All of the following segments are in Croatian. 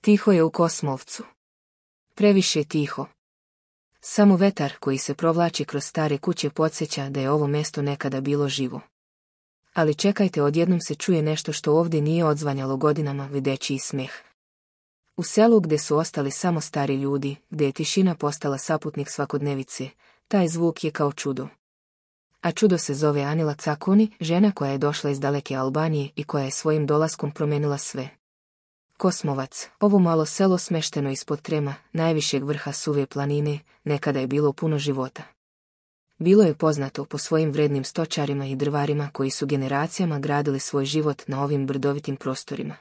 Tiho je u Kosmovcu. Previše tiho. Samo vetar koji se provlači kroz stare kuće podsjeća da je ovo mjesto nekada bilo živo. Ali čekajte, odjednom se čuje nešto što ovdje nije odzvanjalo godinama, videći smeh. U selu gdje su ostali samo stari ljudi, gdje je tišina postala saputnik svakodnevice, taj zvuk je kao čudo. A čudo se zove Anila Cakoni, žena koja je došla iz daleke Albanije i koja je svojim dolaskom promijenila sve. Kosmovac, ovo malo selo smešteno ispod Trema, najvišeg vrha Suve planine, nekada je bilo puno života. Bilo je poznato po svojim vrednim stočarima i drvarima koji su generacijama gradili svoj život na ovim brdovitim prostorima.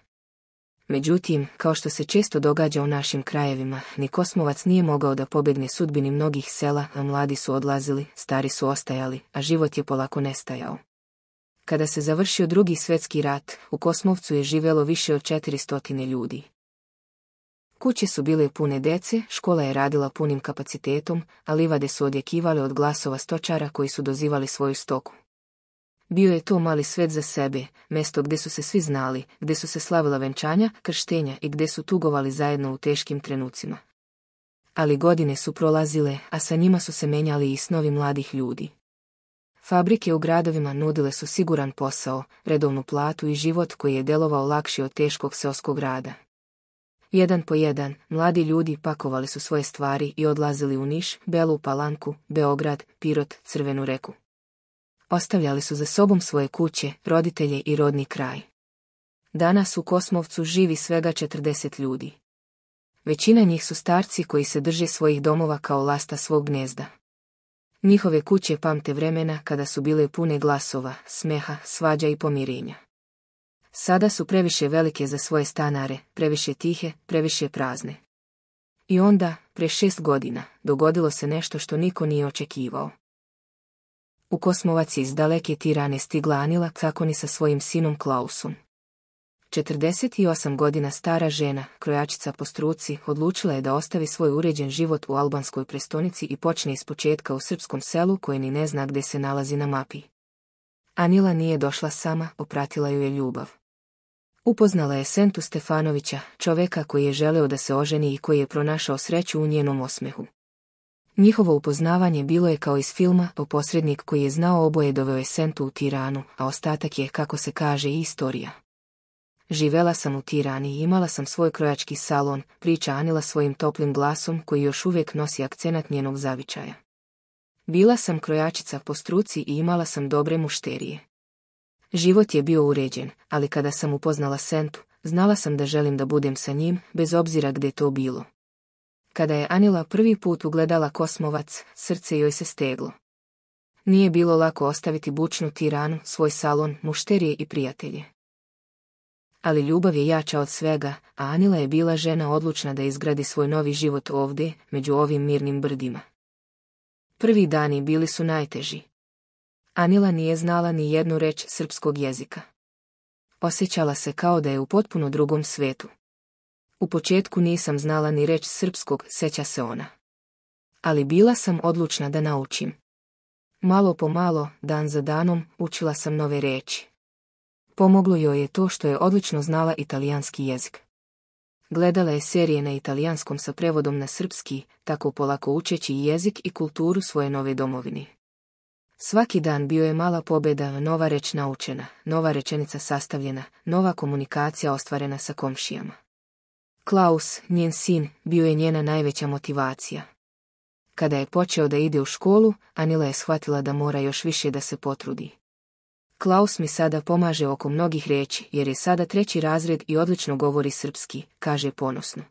Međutim, kao što se često događa u našim krajevima, ni Kosmovac nije mogao da pobjegne sudbini mnogih sela, a mladi su odlazili, stari su ostajali, a život je polako nestajao. Kada se završio Drugi svjetski rat, u Kosmovcu je živjelo više od 400 ljudi. Kuće su bile pune dece, škola je radila punim kapacitetom, a livade su odjekivale od glasova stočara koji su dozivali svoju stoku. Bio je to mali svet za sebe, mjesto gdje su se svi znali, gdje su se slavila venčanja, krštenja i gdje su tugovali zajedno u teškim trenucima. Ali godine su prolazile, a sa njima su se menjali i snovi mladih ljudi. Fabrike u gradovima nudile su siguran posao, redovnu platu i život koji je delovao lakši od teškog seoskog rada. Jedan po jedan, mladi ljudi pakovali su svoje stvari i odlazili u Niš, Belu Palanku, Beograd, Pirot, Crvenu Reku. Ostavljali su za sobom svoje kuće, roditelje i rodni kraj. Danas u Kosmovcu živi svega 40 ljudi. Većina njih su starci koji se drže svojih domova kao lasta svog gnezda. Njihove kuće pamte vremena kada su bile pune glasova, smeha, svađa i pomirenja. Sada su previše velike za svoje stanare, previše tihe, previše prazne. I onda, pre 6 godina, dogodilo se nešto što niko nije očekivao. U Kosmovac iz daleke Tirane stigla Anila Cakoni sa svojim sinom Klausom. 48 godina stara žena, krojačica po struci, odlučila je da ostavi svoj uređen život u albanskoj prestonici i počne ispočetka u srpskom selu koje ni ne zna gdje se nalazi na mapi. Anila nije došla sama, opratila ju je ljubav. Upoznala je Sentu Stefanovića, čoveka koji je želeo da se oženi i koji je pronašao sreću u njenom osmehu. Njihovo upoznavanje bilo je kao iz filma, posrednik koji je znao oboje doveo je Sentu u Tiranu, a ostatak je, kako se kaže, i istorija. Živela sam u Tirani i imala sam svoj krojački salon, priča Anila svojim toplim glasom koji još uvijek nosi akcenat njenog zavičaja. Bila sam krojačica po struci i imala sam dobre mušterije. Život je bio uređen, ali kada sam upoznala Sentu, znala sam da želim da budem sa njim, bez obzira gdje to bilo. Kada je Anila prvi put ugledala Kosmovac, srce joj se steglo. Nije bilo lako ostaviti bučnu Tiranu, svoj salon, mušterije i prijatelje. Ali ljubav je jača od svega, a Anila je bila žena odlučna da izgradi svoj novi život ovdje, među ovim mirnim brdima. Prvi dani bili su najteži. Anila nije znala ni jednu reč srpskog jezika. Osjećala se kao da je u potpuno drugom svetu. U početku nisam znala ni reč srpskog, seća se ona. Ali bila sam odlučna da naučim. Malo po malo, dan za danom, učila sam nove reči. Pomoglo joj je to što je odlično znala italijanski jezik. Gledala je serije na italijanskom sa prevodom na srpski, tako polako učeći jezik i kulturu svoje nove domovine. Svaki dan bio je mala pobjeda, nova reč naučena, nova rečenica sastavljena, nova komunikacija ostvarena sa komšijama. Klaus, njen sin, bio je njena najveća motivacija. Kada je počeo da ide u školu, Anila je shvatila da mora još više da se potrudi. Klaus mi sada pomaže oko mnogih riječi, jer je sada 3. razred i odlično govori srpski, kaže ponosno.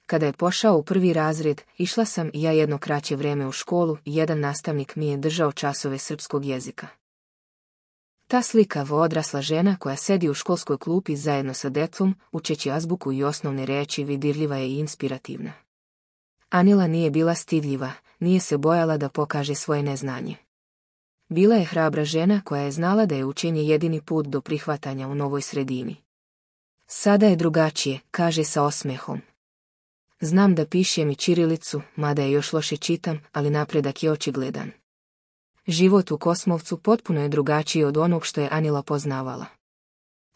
Kada je pošao u 1. razred, išla sam i ja jedno kraće vrijeme u školu i jedan nastavnik mi je držao časove srpskog jezika. Ta slikava odrasla žena koja sedi u školskoj klupi zajedno sa decom, učeći azbuku i osnovne riječi, vidljiva je i inspirativna. Anila nije bila stidljiva, nije se bojala da pokaže svoje neznanje. Bila je hrabra žena koja je znala da je učenje jedini put do prihvatanja u novoj sredini. Sada je drugačije, kaže sa osmehom. Znam da pišem i ćirilicu, mada je još loše čitam, ali napredak je očigledan. Život u Kosmovcu potpuno je drugačiji od onog što je Anila poznavala.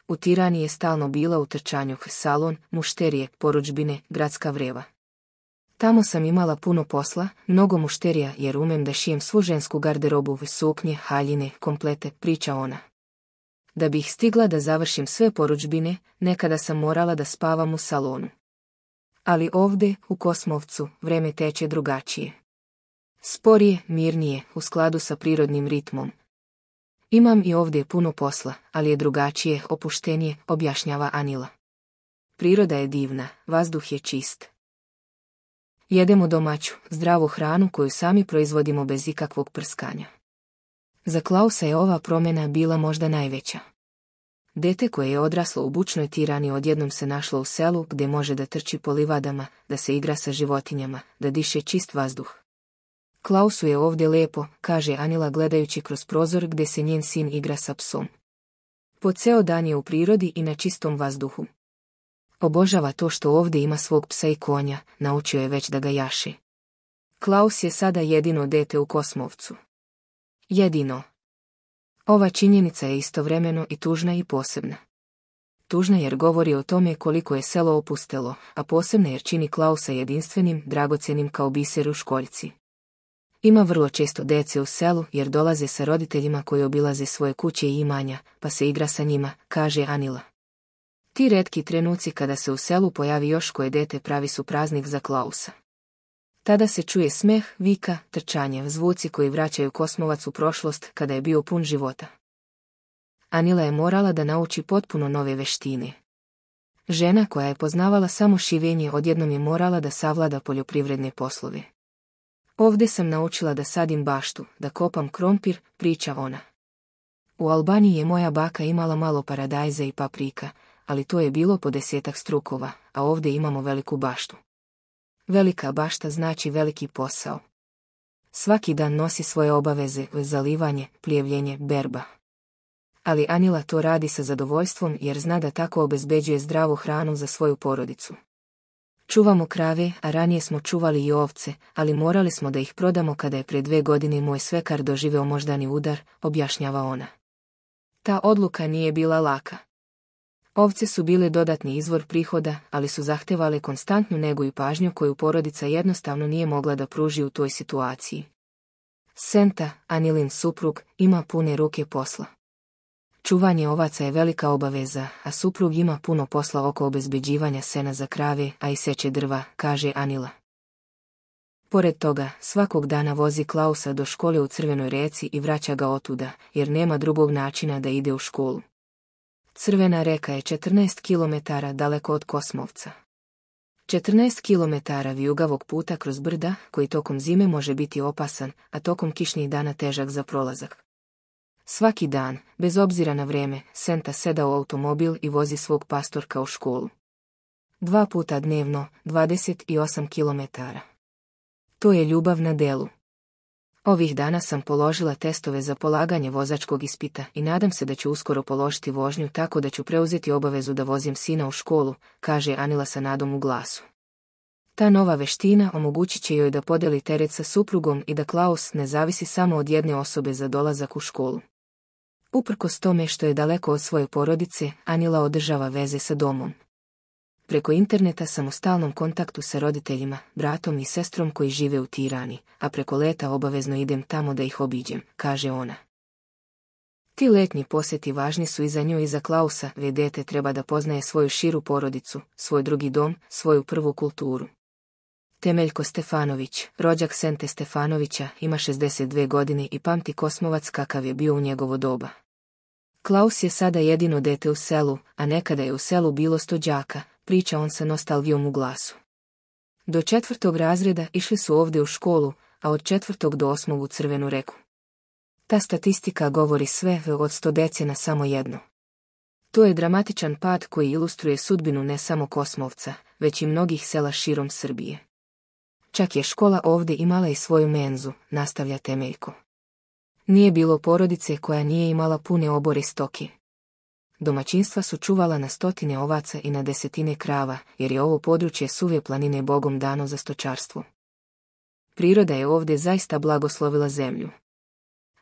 U Tirani je stalno bila u trčanju salon, mušterije, porudžbine, gradska vreva. Tamo sam imala puno posla, mnogo mušterija jer umem da šijem svu žensku garderobu, suknje, haljine, komplete, priča ona. Da bih stigla da završim sve porudžbine, nekada sam morala da spavam u salonu. Ali ovde, u Kosmovcu, vreme teče drugačije. Sporije, mirnije, u skladu sa prirodnim ritmom. Imam i ovdje puno posla, ali je drugačije, opuštenije, objašnjava Anila. Priroda je divna, vazduh je čist. Jedemo domaću, zdravu hranu koju sami proizvodimo bez ikakvog prskanja. Za Klausa je ova promjena bila možda najveća. Dete koje je odraslo u bučnoj Tirani odjednom se našlo u selu gdje može da trči po livadama, da se igra sa životinjama, da diše čist vazduh. Klausu je ovdje lepo, kaže Anila gledajući kroz prozor gdje se njen sin igra sa psom. Po ceo dan je u prirodi i na čistom vazduhu. Obožava to što ovdje ima svog psa i konja, naučio je već da ga jaše. Klaus je sada jedino dete u Kosmovcu. Jedino. Ova činjenica je istovremeno i tužna i posebna. Tužna jer govori o tome koliko je selo opustelo, a posebna jer čini Klausa jedinstvenim, dragocjenim kao biser u školjci. Ima vrlo često dece u selu jer dolaze sa roditeljima koji obilaze svoje kuće i imanja, pa se igra sa njima, kaže Anila. Ti retki trenuci kada se u selu pojavi još koje dete pravi su praznik za Klausa. Tada se čuje smeh, vika, trčanje, zvuci koji vraćaju Kosmovac u prošlost kada je bio pun života. Anila je morala da nauči potpuno nove veštine. Žena koja je poznavala samo šivenje odjednom je morala da savlada poljoprivredne poslove. Ovdje sam naučila da sadim baštu, da kopam krompir, priča ona. U Albaniji je moja baka imala malo paradajza i paprika, ali to je bilo po 10 strukova, a ovdje imamo veliku baštu. Velika bašta znači veliki posao. Svaki dan nosi svoje obaveze, zalivanje, plijevljenje, berba. Ali Anila to radi sa zadovoljstvom jer zna da tako obezbeđuje zdravu hranu za svoju porodicu. Čuvamo krave, a ranije smo čuvali i ovce, ali morali smo da ih prodamo kada je pre 2 godine moj svekar doživeo moždani udar, objašnjava ona. Ta odluka nije bila laka. Ovce su bile dodatni izvor prihoda, ali su zahtevale konstantnu negu i pažnju koju porodica jednostavno nije mogla da pruži u toj situaciji. Senta, Anilin suprug, ima pune ruke posla. Čuvanje ovaca je velika obaveza, a suprug ima puno posla oko obezbeđivanja sena za krave, a i seče drva, kaže Anila. Pored toga, svakog dana vozi Klausa do škole u Crvenoj reci i vraća ga otuda, jer nema drugog načina da ide u školu. Crvena reka je 14 km daleko od Kosmovca. 14 km vijugavog puta kroz brda, koji tokom zime može biti opasan, a tokom kišnih dana težak za prolazak. Svaki dan, bez obzira na vrijeme, Senta seda u automobil i vozi svog pastorka u školu. 2 puta dnevno, 28 km. To je ljubav na delu. Ovih dana sam položila testove za polaganje vozačkog ispita i nadam se da ću uskoro položiti vožnju tako da ću preuzeti obavezu da vozim sina u školu, kaže Anila sa nadom u glasu. Ta nova veština omogućit će joj da podeli teret sa suprugom i da Klaus ne zavisi samo od jedne osobe za dolazak u školu. Uprkos tome što je daleko od svoje porodice, Anila održava veze sa domom. Preko interneta sam u stalnom kontaktu sa roditeljima, bratom i sestrom koji žive u Tirani, a preko leta obavezno idem tamo da ih obiđem, kaže ona. Ti letnji posjeti važni su i za nju i za Klausa, jer dete treba da poznaje svoju širu porodicu, svoj drugi dom, svoju prvu kulturu. Temeljko Stefanović, rođak Sente Stefanovića, ima 62 godine i pamti Kosmovac kakav je bio u njegovo doba. Klaus je sada jedino dete u selu, a nekada je u selu bilo 100 đaka, priča on sa nostalgijom u glasu. Do 4. razreda išli su ovdje u školu, a od 4. do 8. u Crvenu reku. Ta statistika govori sve, od 100 dece na samo jedno. To je dramatičan pad koji ilustruje sudbinu ne samo Kosmovca, već i mnogih sela širom Srbije. Čak je škola ovdje imala i svoju menzu, nastavlja Temeljko. Nije bilo porodice koja nije imala pune obore stoke. Domaćinstva su čuvala na 100 ovaca i na 10 krava, jer je ovo područje suve planine Bogom dano za stočarstvo. Priroda je ovdje zaista blagoslovila zemlju.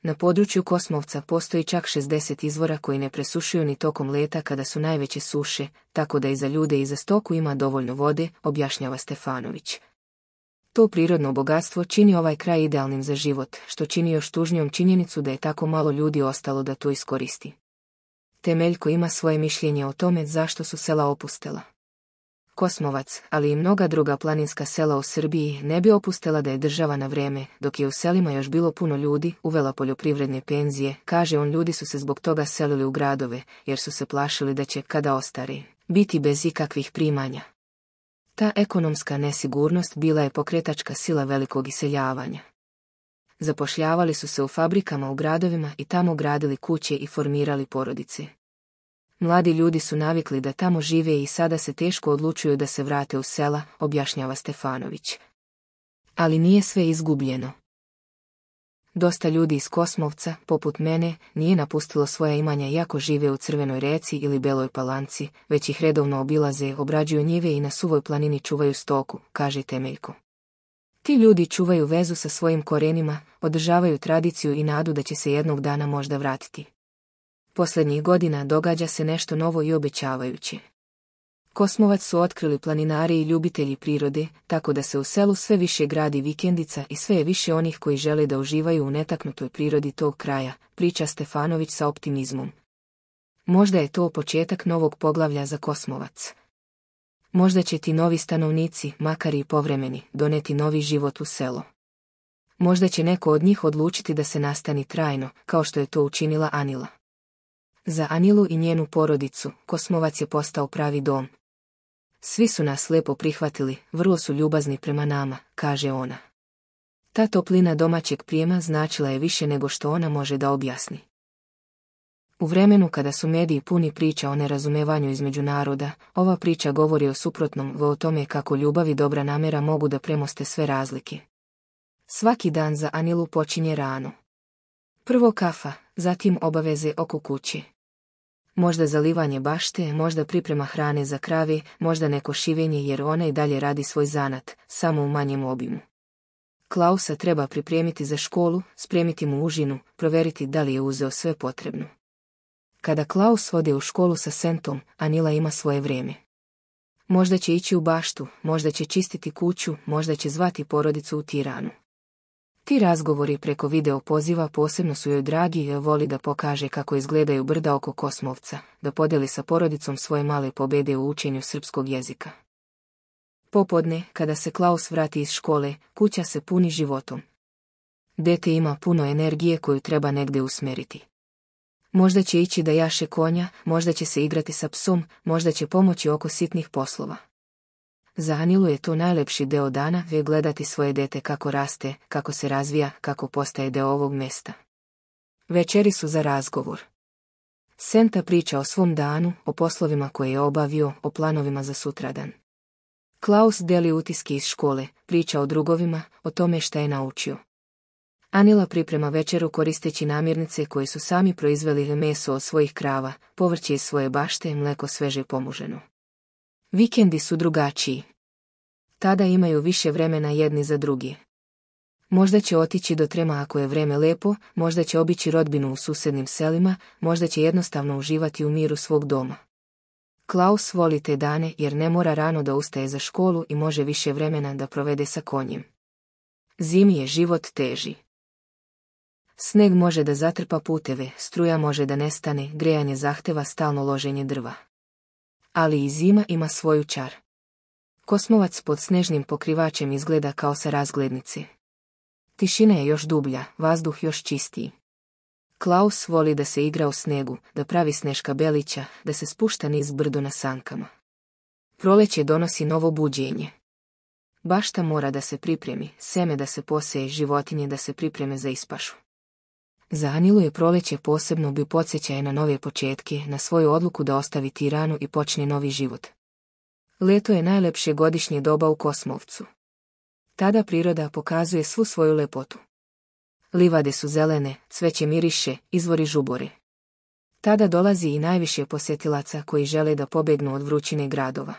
Na području Kosmovca postoji čak 60 izvora koji ne presušuju ni tokom leta kada su najveće suše, tako da i za ljude i za stoku ima dovoljno vode, objašnjava Stefanović. To prirodno bogatstvo čini ovaj kraj idealnim za život, što čini još tužnijom činjenicu da je tako malo ljudi ostalo da to iskoristi. Temeljko ima svoje mišljenje o tome zašto su sela opustela. Kosmovac, ali i mnoga druga planinska sela u Srbiji ne bi opustela da je država na vreme, dok je u selima još bilo puno ljudi, uvela poljoprivredne penzije, kaže on, ljudi su se zbog toga selili u gradove, jer su se plašili da će, kada ostare, biti bez ikakvih primanja. Ta ekonomska nesigurnost bila je pokretačka sila velikog iseljavanja. Zapošljavali su se u fabrikama u gradovima i tamo gradili kuće i formirali porodice. Mladi ljudi su navikli da tamo žive i sada se teško odlučuju da se vrate u sela, objašnjava Stefanović. Ali nije sve izgubljeno. Dosta ljudi iz Kosmovca, poput mene, nije napustilo svoja imanja iako žive u Crvenoj Reci ili Beloj Palanci, već ih redovno obilaze, obrađuju njive i na suvoj planini čuvaju stoku, kaže Temeljko. Ti ljudi čuvaju vezu sa svojim korenima, održavaju tradiciju i nadu da će se jednog dana možda vratiti. Posljednjih godina događa se nešto novo i obećavajuće. Kosmovac su otkrili planinari i ljubitelji prirode, tako da se u selu sve više gradi vikendica i sve je više onih koji žele da uživaju u netaknutoj prirodi tog kraja, priča Stefanović sa optimizmom. Možda je to početak novog poglavlja za Kosmovac. Možda će ti novi stanovnici, makar i povremeni, doneti novi život u selo. Možda će neko od njih odlučiti da se nastani trajno, kao što je to učinila Anila. Za Anilu i njenu porodicu, Kosmovac je postao pravi dom. Svi su nas lijepo prihvatili, vrlo su ljubazni prema nama, kaže ona. Ta toplina domaćeg prijema značila je više nego što ona može da objasni. U vremenu kada su mediji puni priča o nerazumevanju između naroda, ova priča govori o suprotnom, o tome kako ljubav i dobra namjera mogu da premoste sve razlike. Svaki dan za Anilu počinje rano. Prvo kafa, zatim obaveze oko kuće. Možda zalivanje bašte, možda priprema hrane za krave, možda neko šivenje jer ona i dalje radi svoj zanat, samo u manjem obimu. Klausa treba pripremiti za školu, spremiti mu užinu, proveriti da li je uzeo sve potrebno. Kada Klaus ode u školu sa Sentom, Anila ima svoje vrijeme. Možda će ići u baštu, možda će čistiti kuću, možda će zvati porodicu u Tiranu. Ti razgovori preko video poziva posebno su joj dragi jer voli da pokaže kako izgledaju brda oko Kosmovca, da podijeli sa porodicom svoje male pobjede u učenju srpskog jezika. Popodne, kada se Klaus vrati iz škole, kuća se puni životom. Dete ima puno energije koju treba negdje usmjeriti. Možda će ići da jaše konja, možda će se igrati sa psom, možda će pomoći oko sitnih poslova. Za Anilu je to najlepši deo dana, gledati svoje dete kako raste, kako se razvija, kako postaje deo ovog mjesta. Večeri su za razgovor. Senta priča o svom danu, o poslovima koje je obavio, o planovima za sutradan. Klaus deli utiske iz škole, priča o drugovima, o tome šta je naučio. Anila priprema večeru koristeći namirnice koje su sami proizveli, meso od svojih krava, povrće iz svoje bašte, mleko sveže pomuženo. Vikendi su drugačiji. Tada imaju više vremena jedni za drugi. Možda će otići do Trema ako je vreme lepo, možda će obići rodbinu u susjednim selima, možda će jednostavno uživati u miru svog doma. Klaus voli te dane jer ne mora rano da ustaje za školu i može više vremena da provede sa konjem. Zimi je život teži. Sneg može da zatrpa puteve, struja može da nestane, grejanje zahteva stalno loženje drva. Ali i zima ima svoju čar. Kosmovac pod snežnim pokrivačem izgleda kao sa razglednice. Tišina je još dublja, vazduh još čistiji. Klaus voli da se igra u snegu, da pravi sneška belića, da se spušta niz brdo na sankama. Proleće donosi novo buđenje. Bašta mora da se pripremi, seme da se poseje, životinje da se pripreme za ispašu. Za Anilu je proleće posebno bio podsjećaj na nove početke, na svoju odluku da ostavi Tiranu i počne novi život. Leto je najlepše godišnje doba u Kosmovcu. Tada priroda pokazuje svu svoju lepotu. Livade su zelene, cveće miriše, izvori žubore. Tada dolazi i najviše posjetilaca koji žele da pobegnu od vrućine gradova.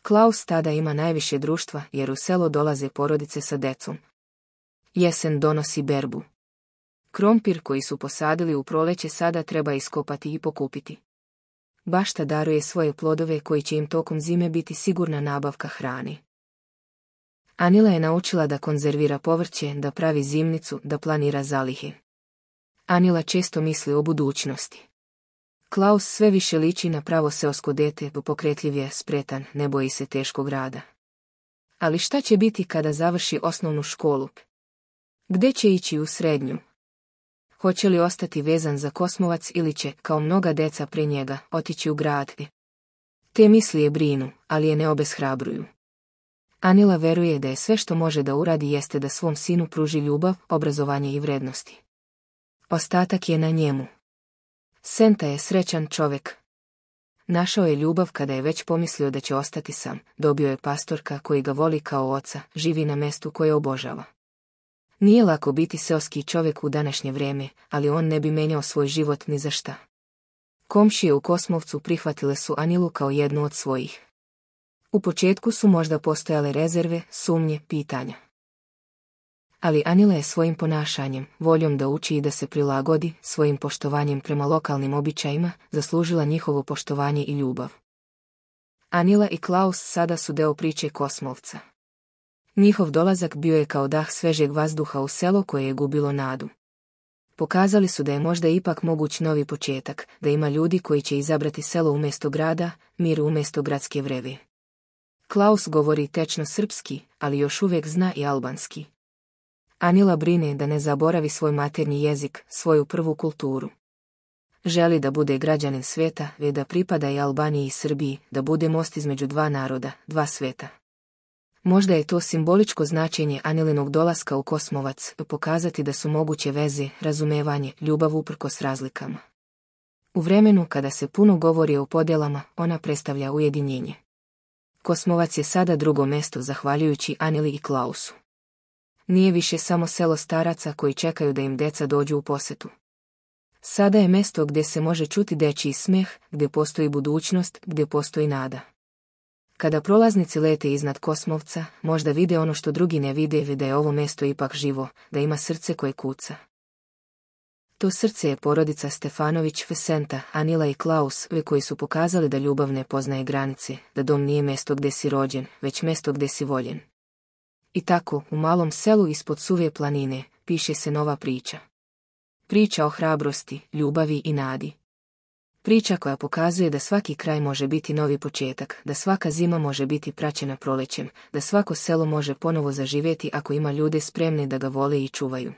Klaus tada ima najviše društva jer u selo dolaze porodice sa decom. Jesen donosi berbu. Krompir koji su posadili u proleće sada treba iskopati i pokupiti. Bašta daruje svoje plodove koji će im tokom zime biti sigurna nabavka hrane. Anila je naučila da konzervira povrće, da pravi zimnicu, da planira zalihe. Anila često misli o budućnosti. Klaus sve više liči na pravo seosko dete, pokretljiv je, spretan, ne boji se teškog rada. Ali šta će biti kada završi osnovnu školu? Gde će ići u srednju? Hoće li ostati vezan za Kosmovac ili će, kao mnoga deca pre njega, otići u grad? Te misli je brinu, ali je ne obeshrabruju. Anila veruje da je sve što može da uradi jeste da svom sinu pruži ljubav, obrazovanje i vrednosti. Ostatak je na njemu. Senta je srećan čovjek. Našao je ljubav kada je već pomislio da će ostati sam, dobio je pastorka koji ga voli kao oca, živi na mestu koje obožava. Nije lako biti seoski čovjek u današnje vrijeme, ali on ne bi menjao svoj život ni za šta. Komšije u Kosmovcu prihvatile su Anilu kao jednu od svojih. U početku su možda postojale rezerve, sumnje, pitanja. Ali Anila je svojim ponašanjem, voljom da uči i da se prilagodi, svojim poštovanjem prema lokalnim običajima, zaslužila njihovo poštovanje i ljubav. Anila i Klaus sada su deo priče Kosmovca. Njihov dolazak bio je kao dah svežeg vazduha u selo koje je gubilo nadu. Pokazali su da je možda ipak moguć novi početak, da ima ljudi koji će izabrati selo umjesto grada, mir umjesto gradske vreve. Klaus govori tečno srpski, ali još uvijek zna i albanski. Anila brine da ne zaboravi svoj maternji jezik, svoju prvu kulturu. Želi da bude građanin sveta, već da pripada i Albaniji i Srbiji, da bude most između dva naroda, dva sveta. Možda je to simboličko značenje Anilinog dolaska u Kosmovac, pokazati da su moguće veze, razumevanje, ljubav uprkos razlikama. U vremenu kada se puno govori o podjelama, ona predstavlja ujedinjenje. Kosmovac je sada drugo mesto zahvaljujući Anili i Klausu. Nije više samo selo staraca koji čekaju da im deca dođu u posetu. Sada je mesto gdje se može čuti dečiji smeh, gdje postoji budućnost, gdje postoji nada. Kada prolaznici lete iznad Kosmovca, možda vide ono što drugi ne vide, da je ovo mesto ipak živo, da ima srce koje kuca. To srce je porodica Stefanović, Senta, Anila i Klaus, koji su pokazali da ljubav ne poznaje granice, da dom nije mesto gdje si rođen, već mesto gdje si voljen. I tako, u malom selu ispod suve planine, piše se nova priča. Priča o hrabrosti, ljubavi i nadi. Priča koja pokazuje da svaki kraj može biti novi početak, da svaka zima može biti praćena prolećem, da svako selo može ponovo zaživjeti ako ima ljude spremne da ga vole i čuvaju.